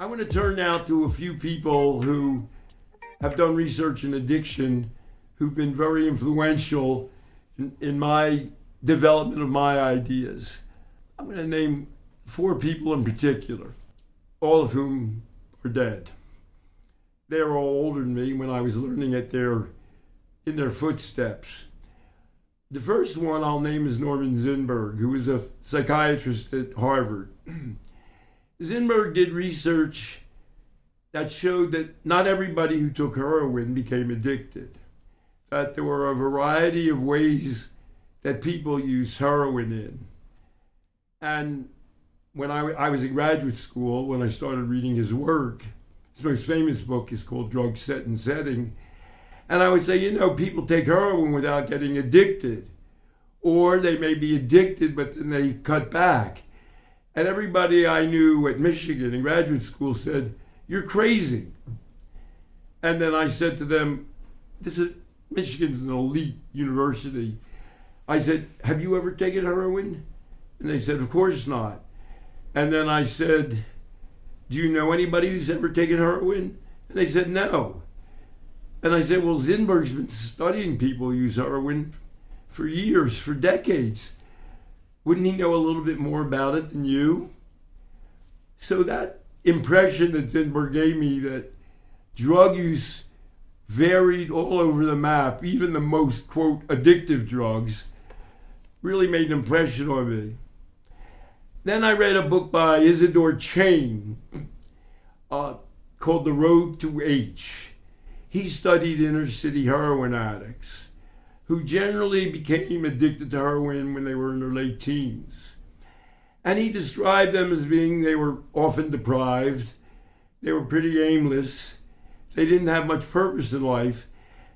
I want to turn now to a few people who have done research in addiction who've been very influential in my development of my ideas. I'm going to name 4 people in particular, all of whom are dead. They were all older than me when I was learning in their footsteps. The first one I'll name is Norman Zinberg, who was a psychiatrist at Harvard. Zinberg did research that showed that not everybody who took heroin became addicted, that there were a variety of ways that people use heroin in. And when I was in graduate school, when I started reading his work, his most famous book is called Drug Set and Setting. And I would say, people take heroin without getting addicted, or they may be addicted, but then they cut back. And everybody I knew at Michigan in graduate school said, "You're crazy." And then I said to them, Michigan's an elite university. I said, "Have you ever taken heroin?" And they said, "Of course not." And then I said, "Do you know anybody who's ever taken heroin?" And they said, "No." And I said, "Well, Zinberg's been studying people who use heroin for years, for decades. Wouldn't he know a little bit more about it than you?" So that impression that Zinberg gave me that drug use varied all over the map, even the most, quote, addictive drugs, really made an impression on me. Then I read a book by Isidore Chein called The Road to H. He studied inner city heroin addicts who generally became addicted to heroin when they were in their late teens. And he described them as they were often deprived, they were pretty aimless, they didn't have much purpose in life.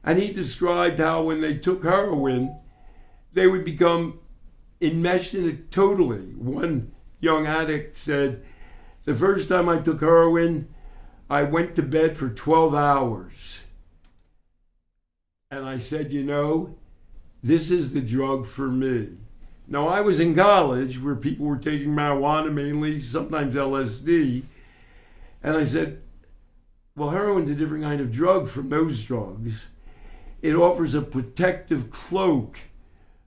And he described how when they took heroin, they would become enmeshed in it totally. One young addict said, "The first time I took heroin, I went to bed for 12 hours. And I said, this is the drug for me." Now, I was in college where people were taking marijuana mainly, sometimes LSD. And I said, well, heroin's a different kind of drug from those drugs. It offers a protective cloak,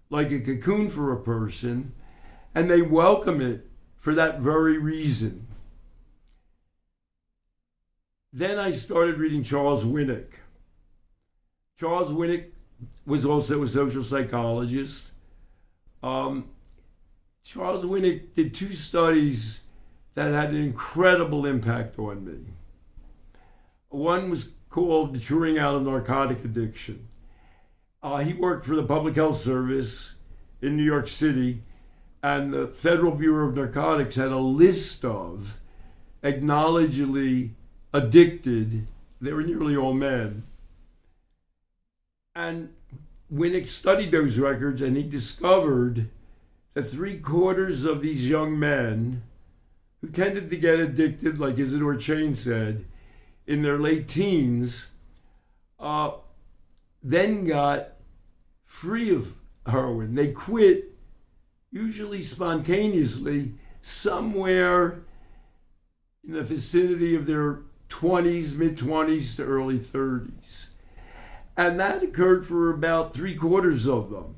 like a cocoon for a person, and they welcome it for that very reason. Then I started reading Charles Winick. Charles Winick was also a social psychologist. Charles Winick did 2 studies that had an incredible impact on me. One was called Maturing Out of Narcotic Addiction. He worked for the Public Health Service in New York City, and the Federal Bureau of Narcotics had a list of acknowledgedly addicted, they were nearly all men. And Winick studied those records, and he discovered that 3/4 of these young men who tended to get addicted, like Isidore Chein said, in their late teens, then got free of heroin. They quit, usually spontaneously, somewhere in the vicinity of their 20s, mid-20s to early 30s. And that occurred for about 3/4 of them.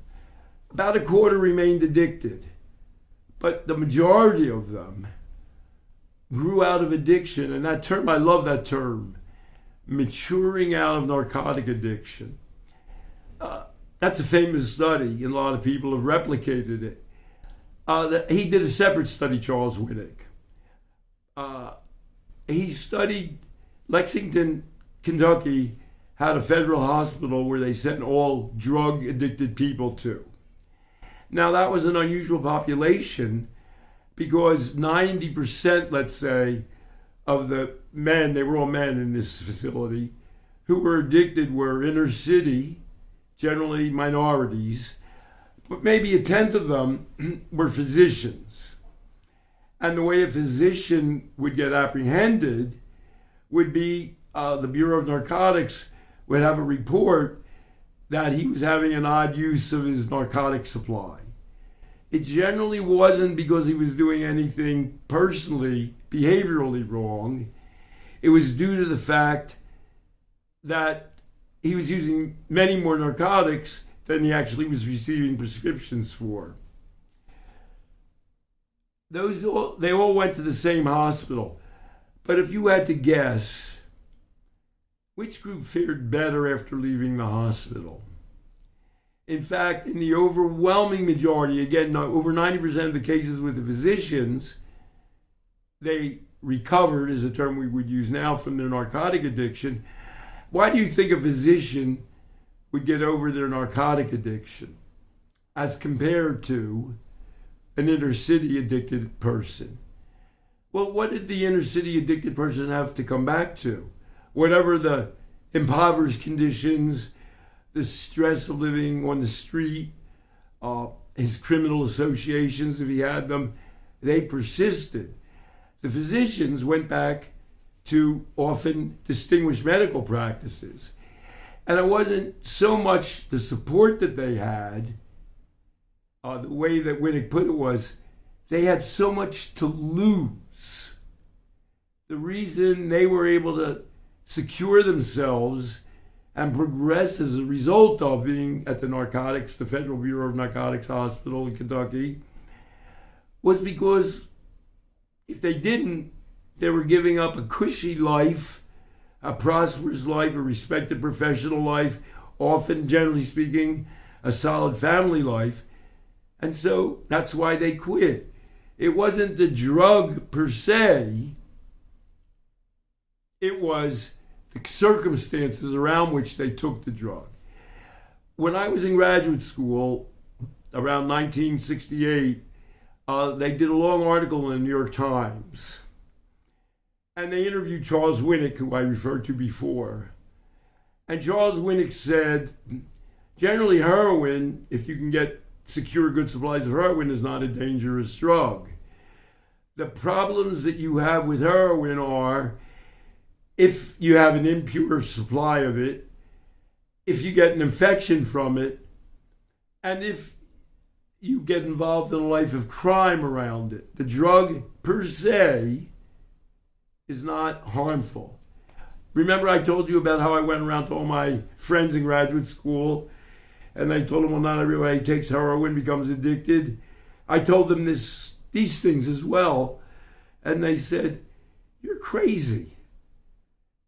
About a quarter remained addicted, but the majority of them grew out of addiction. And that term, I love that term, maturing out of narcotic addiction. That's a famous study, and a lot of people have replicated it. He did a separate study, Charles Winick. He studied Lexington, Kentucky, had a federal hospital where they sent all drug-addicted people to. Now, that was an unusual population because 90%, let's say, of the men, they were all men in this facility, who were addicted were inner city, generally minorities, but maybe 1/10 of them were physicians. And the way a physician would get apprehended would be the Bureau of Narcotics would have a report that he was having an odd use of his narcotic supply. It generally wasn't because he was doing anything personally, behaviorally wrong. it was due to the fact that he was using many more narcotics than he actually was receiving prescriptions for. They all went to the same hospital. But if you had to guess, which group fared better after leaving the hospital? In fact, in the overwhelming majority, again, over 90% of the cases with the physicians, they recovered, is a term we would use now, from their narcotic addiction. Why do you think a physician would get over their narcotic addiction as compared to an inner city addicted person? Well, what did the inner city addicted person have to come back to? Whatever the impoverished conditions, the stress of living on the street, his criminal associations, if he had them, they persisted. The physicians went back to often distinguished medical practices. And it wasn't so much the support that they had, the way that Winick put it was, they had so much to lose. The reason they were able to secure themselves and progress as a result of being at the Federal Bureau of Narcotics Hospital in Kentucky, was because if they didn't, they were giving up a cushy life, a prosperous life, a respected professional life, often, generally speaking, a solid family life. And so that's why they quit. It wasn't the drug per se, it was the circumstances around which they took the drug. When I was in graduate school, around 1968, they did a long article in the New York Times. And they interviewed Charles Winick, who I referred to before. And Charles Winick said, generally heroin, if you can secure good supplies of heroin, is not a dangerous drug. The problems that you have with heroin are if you have an impure supply of it, if you get an infection from it, and if you get involved in a life of crime around it. The drug per se is not harmful. Remember I told you about how I went around to all my friends in graduate school and I told them, well, not everybody who takes heroin becomes addicted. I told them these things as well. And they said, you're crazy.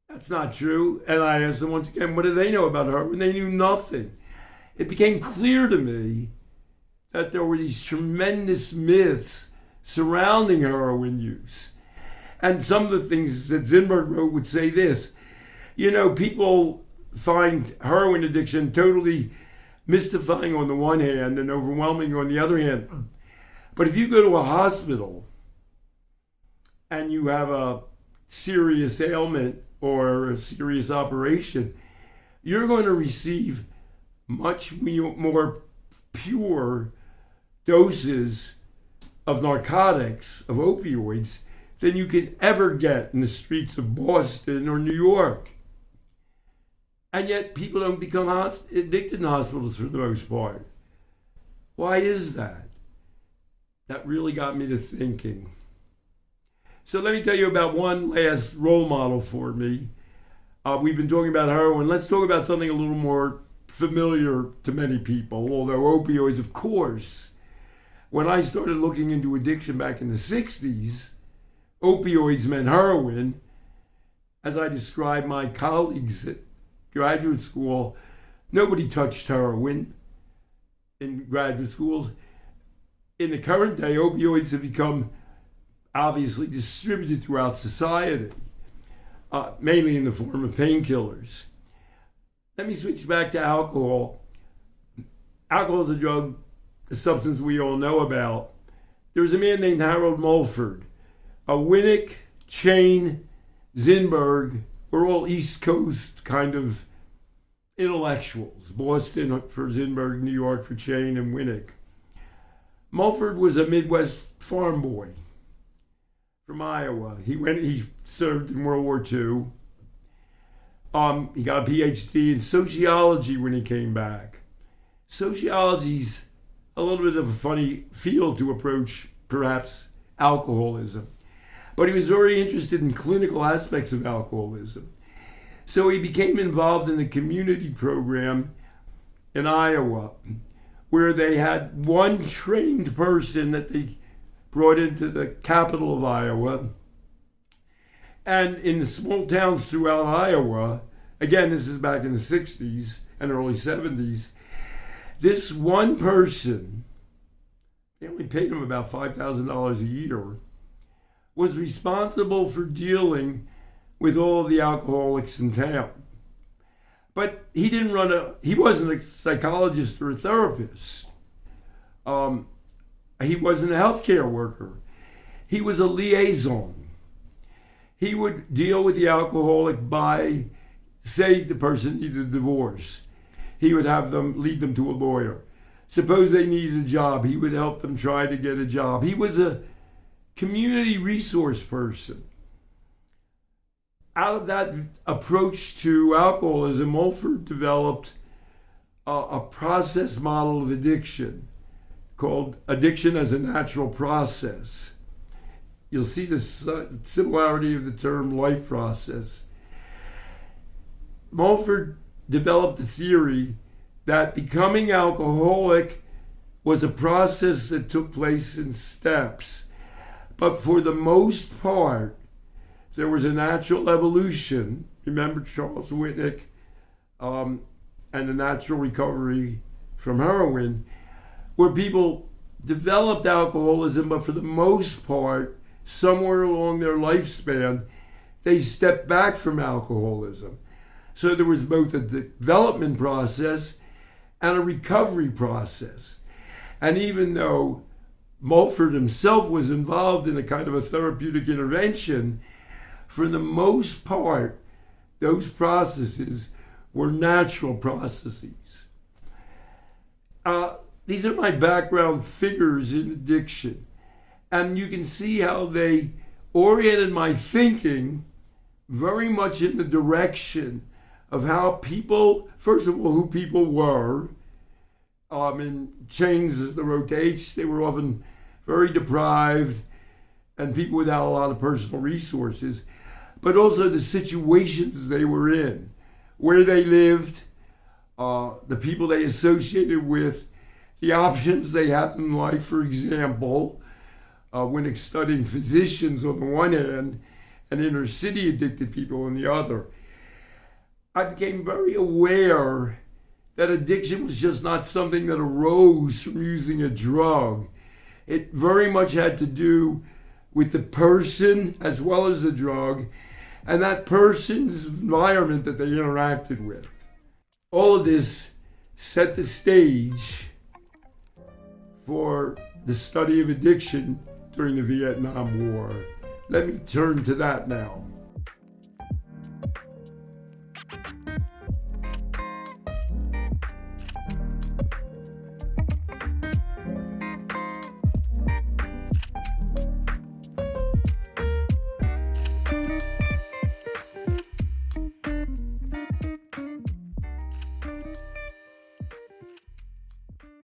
That's not true. And I asked them once again, what do they know about heroin? They knew nothing. It became clear to me that there were these tremendous myths surrounding heroin use. And some of the things that Zinberg wrote would say this. You know, people find heroin addiction totally mystifying on the one hand and overwhelming on the other hand. But if you go to a hospital and you have a serious ailment or a serious operation, you're going to receive much more pure doses of narcotics, of opioids, than you could ever get in the streets of Boston or New York. And yet people don't become addicted in hospitals for the most part. Why is that? That really got me to thinking. So let me tell you about one last role model for me. We've been talking about heroin. Let's talk about something a little more familiar to many people, although opioids, of course. When I started looking into addiction back in the 60s, opioids meant heroin. As I described my colleagues at graduate school, nobody touched heroin in graduate schools. In the current day, opioids have become obviously distributed throughout society, mainly in the form of painkillers. Let me switch back to alcohol. Alcohol is a drug, a substance we all know about. There was a man named Harold Mulford. Winick, Chein, Zinberg were all East Coast kind of intellectuals. Boston for Zinberg, New York for Chein and Winick. Mulford was a Midwest farm boy from Iowa. He served in World War II. He got a PhD in sociology when he came back. Sociology's a little bit of a funny field to approach, perhaps, alcoholism. but he was very interested in clinical aspects of alcoholism. So he became involved in a community program in Iowa, where they had one trained person that they brought into the capital of Iowa. And in the small towns throughout Iowa, again, this is back in the 60s and early 70s, this one person, they only paid him about $5,000 a year, was responsible for dealing with all of the alcoholics in town. But he wasn't a psychologist or a therapist. He wasn't a healthcare worker. He was a liaison. He would deal with the alcoholic by, say the person needed a divorce. He would have them lead them to a lawyer. Suppose they needed a job, he would help them try to get a job. He was a community resource person. Out of that approach to alcoholism, Mulford developed a process model of addiction called addiction as a natural process. You'll see the similarity of the term life process. Mulford developed a theory that becoming alcoholic was a process that took place in steps. But for the most part, there was a natural evolution. Remember Charles Winick and the natural recovery from heroin, where people developed alcoholism, but for the most part, somewhere along their lifespan, they stepped back from alcoholism. So there was both a development process and a recovery process. And even though Mulford himself was involved in a kind of a therapeutic intervention, for the most part, those processes were natural processes. These are my background figures in addiction. And you can see how they oriented my thinking very much in the direction of how people, first of all, who people were. In Chein's, as the wrote to H, they were often very deprived and people without a lot of personal resources, but also the situations they were in, where they lived, the people they associated with, the options they had in life. For example, Winick studying physicians on the one hand and inner city addicted people on the other, I became very aware that addiction was just not something that arose from using a drug. It very much had to do with the person as well as the drug and that person's environment that they interacted with. All of this set the stage for the study of addiction during the Vietnam War. Let me turn to that now.